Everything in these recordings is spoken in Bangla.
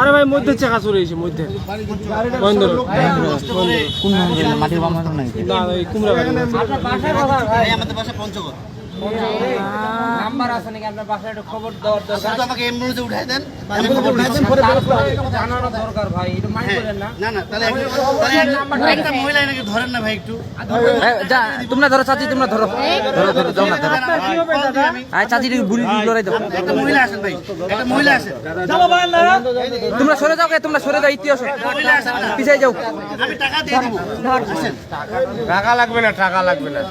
আরে ভাই মধ্যে চাকা চলে এসে মধ্যে বন্ধ কোন মাটির বাম হাত নাকি না ওই কুমড়া গাড়ি ভাই আমাদের বাসা পঞ্চগড় নাম্বার আছে নাকি আপনার বাসায় একটু খবর দেওয়ার দরকার তো আমাকে অ্যাম্বুলেন্সে উঠাই দেন জানানো দরকার ভাই এটা মাইন্ড করেন না না না তাহলে একটা মহিলা নাকি ধরেন না ভাই একটু তোমরা ধরো চাচি তোমরা ধরো ধরো ধরো যাও না ধরো আয় চাচি বুড়ি লড়াই দাও একটা মহিলা আসেন ভাই একটা মহিলা আসেন তোমরা সরে যাও তোমরা সরে যাও ইতিহাস মহিলা আসেন না পিছাই যাও আমি টাকা দিয়ে দিব আসেন টাকা লাগবে না টাকা লাগবে না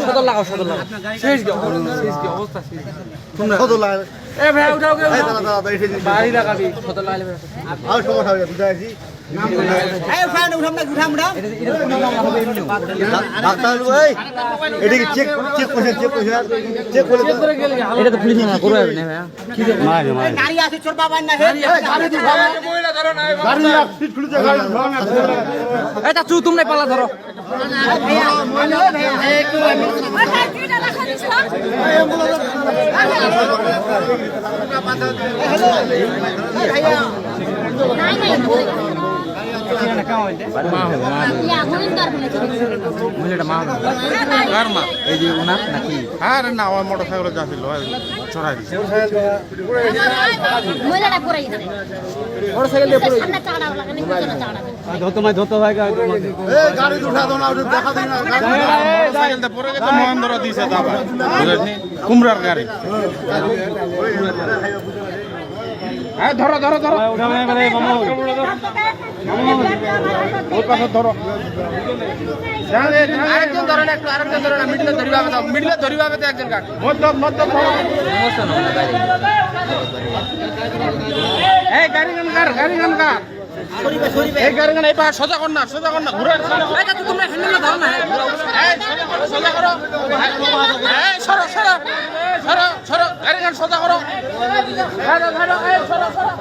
সদর লাগাও সদর লাগাও শেষ অবস্থা এ ভাই উঠাও বাড়ি লাগাবি সদর লাগালে এটা তো পুলিশ না করবে না ভাইয়া গাড়ি আছে চোর বাবা না হে এই চাচু তোমরা পালা ধরো এই যে ওনার নাকি আরে না আমার মোটরসাইকেল যাচ্ছিল ছড়াই দিছে মোটরসাইকেল দিয়ে পুরো যত ভাই গাড়ি উঠা দাও না দেখা দিন না মোটরসাইকেল পরে গেছে মহেন্দ্র দিছে দাবা বুঝছনি কুমড়ার গাড়ি হ্যাঁ ধরো ধরো ধরো উঠা মানে মামা ওই পাশে ধরো আরেকজন ধরেন একটু আরেকজন ধরেন মিডলে ধরিবাবে দাও মিডলে ধরিবাবে তো একজন কাট মধ্য মধ্য ধরো এই গাড়ি গান কার এই গাড়ি গান এই পাশে সোজা কর না ঘুরে এই চাচু তোমরা হ্যান্ডেল ধরো না এই সোজা করো এই সরো সরো সরো সরো গাড়ি গান সোজা করো ধরো ধরো এই সরো সরো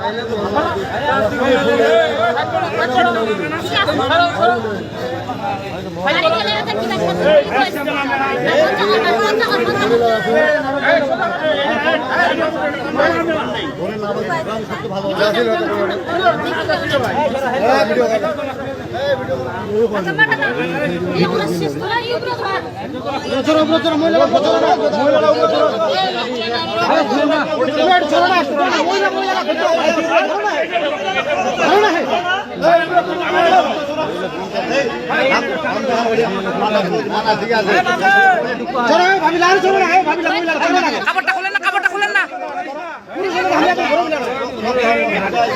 কাপড়টা খুলেন না কাপড়টা খুলেন না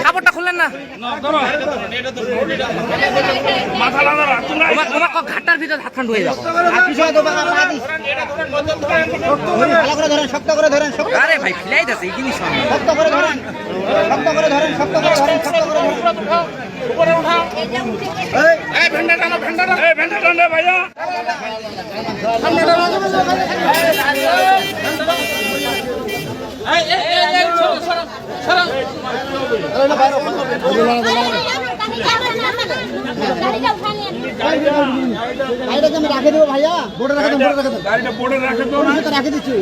কাপড়টা খুলেন না ঘাটটার ভিতরে হাত ঠান্ডা হয়ে যাবো শক্ত করে ধরেন আরে ভাই ফিলাই যাচ্ছে এই জিনিস শক্ত করে ধরেন উপরে উঠাও এই ভেন্ডা টানো ভাইয়া ভেন্ডা টানো এই সরো গাড়িটাকে আমি রাখে দেবো ভাইয়া বোর্ডে রাখে দেবো গাড়িটা বোর্ডে রাখে দাও না রাখে দিচ্ছি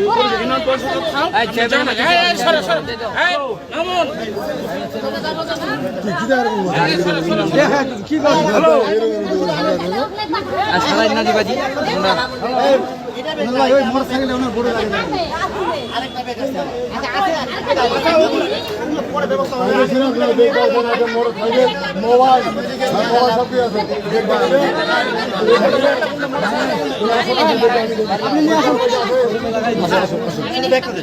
মোটরসাইকেলে ওনার বোর্ডে রাখে দেবো মোবাইল সব কি আছে আপনি